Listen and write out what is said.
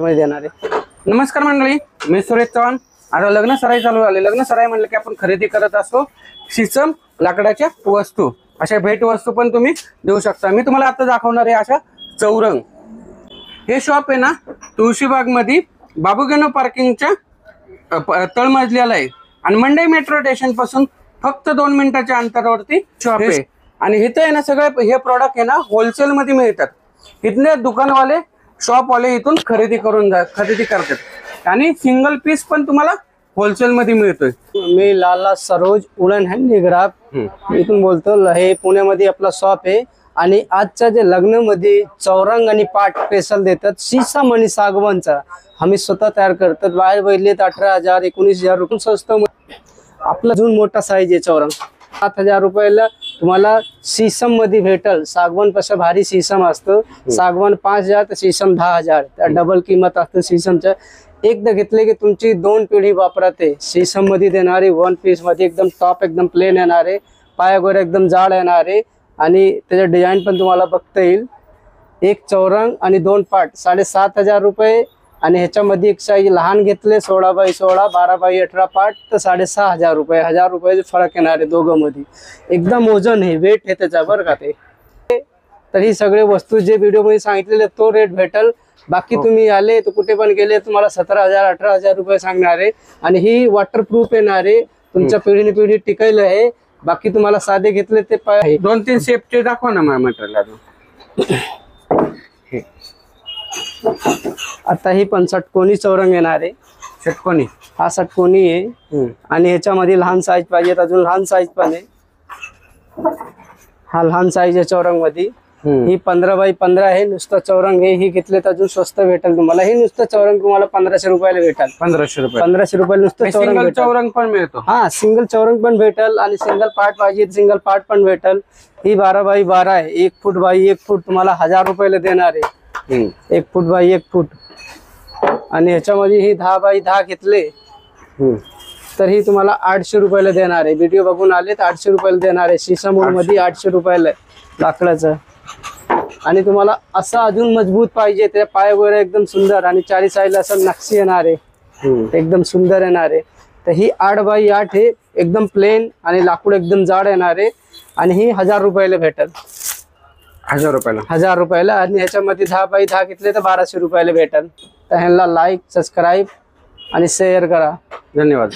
मध्ये देणार आहे। नमस्कार मंडळी, मी सुरेश चव्हाण। आता लग्न सराई चालू झाली। लग्न सराई म्हणलं की आपण खरेदी करत असतो शीशम लाकडाच्या वस्तू, अशा भेट वस्तू पण तुम्ही देऊ शकता। मी तुम्हाला आता दाखवणार आहे अशा चौरंग। हे शॉप आहे ना तुळशीबाग मध्ये बाबूगेनो पार्किंगच्या तळमजल्याला आहे आणि मंडई मेट्रो स्टेशन पासून फक्त 2 मिनिटाच्या अंतरावरती शॉप आहे। आणि इथं आहे ना सगळे हे प्रोडक्ट आहे ना होलसेल मध्ये मिळतात। इथले दुकानवाले शॉपवाले इथून खरेदी करतात आणि सिंगल पीस पण तुम्हाला होलसेल मध्ये मिळतोय। मी लाला सरोज उलन हँडीक्राफ्ट इथून बोलतो। हे पुण्यामध्ये आपला शॉप आहे आणि आजच्या जे लग्नामध्ये चौरंग आणि पाट स्पेशल देतात शीशम आणि सागवानचा आम्ही स्वतः तयार करतात। बाहेर बघितले 18,000 19,000 रुपये स्वस्त। आपला अजून मोठा साईज आहे चौरंग 7,000 रुपयाला तुम्हाला शीशम मध्ये भेटल। सागवान पेक्षा भारी शीशम असतं। सागवान 5,000 तर शीशम 10,000, त्या डबल किंमत असतं शीशमच्या। एकदा घेतले की तुमची 2 पिढी वापरते। शीशम मध्ये देणारे 1 पीस मध्ये एकदम टॉप एकदम प्लेन येणार आहे, पाय वगैरे एकदम जाड येणार आहे आणि त्याचं डिझाईन पण तुम्हाला बघता येईल। एक चौरंग आणि 2 पाट 7,500 रुपये आणि ह्याच्यामध्ये एक साईज लहान घेतले 16x16 12x18 पाट तर 6,500 रुपये। 1,000 रुपयाचे फरक येणार आहे दोघं मध्ये। एकदम वजन आहे, वेट आहे त्याचा बरं का ते। तर ही सगळे वस्तू जे व्हिडिओ मध्ये सांगितलेले तो रेट भेटल। बाकी तुम्ही आले तर कुठे पण गेले तुम्हाला 17,000 18,000 रुपये सांगणार आहे आणि ही वॉटरप्रूफ येणार आहे, तुमच्या पिढीने पिढी टिकायला आहे। बाकी तुम्हाला साधे घेतले ते 2-3 सेफ्टी दाखवा ना मटेरियल। आता ही पण षटकोनी चौरंग येणार आहे। षटकोनी हा षटकोनी आहे आणि ह्याच्यामध्ये लहान साईज पाहिजे अजून लहान साईज पण आहे। हा लहान साईज आहे चौरंग मध्ये। ही 15x15 आहे नुसतं चौरंग आहे। ही घेतले तर अजून स्वस्त भेटेल तुम्हाला। हे नुसतं चौरंग तुम्हाला 1500 रुपयाला भेटेल। 1500 रुपये 1500 रुपयाला नुसतं चौरंग चौरंग पण मिळतो। हा सिंगल चौरंग पण भेटेल आणि सिंगल पार्ट पाहिजे सिंगल पार्ट पण भेटेल। ही 12x12 आहे, 1 फूट बाय 1 फूट तुम्हाला 1,000 रुपयाला देणार आहे। 1 फूट बाय 1 फूट आणि ह्याच्यामध्ये ही 10x10 घेतले तर ही तुम्हाला 800 रुपयाला देणार आहे। व्हिडिओ बघून आले तर 800 रुपयाला देणार आहे। शीशम मध्ये 800 रुपयाला लाकडाचं। आणि तुम्हाला असं अजून मजबूत पाहिजे त्या पाय वगैरे एकदम सुंदर आणि 4 साईडला असं नक्षी येणार आहे, एकदम सुंदर येणार आहे। तर ही 8x8 आहे, एकदम प्लेन आणि लाकूड एकदम जाड येणार आहे आणि ही 1,000 रुपयाला भेटेल। 1,000 रुपयाला आणि ह्याच्यामध्ये 10x10 घेतले तर 1200 रुपयाला भेटेल। तर ह्यांना लाईक सबस्क्राईब आणि शेअर करा। धन्यवाद।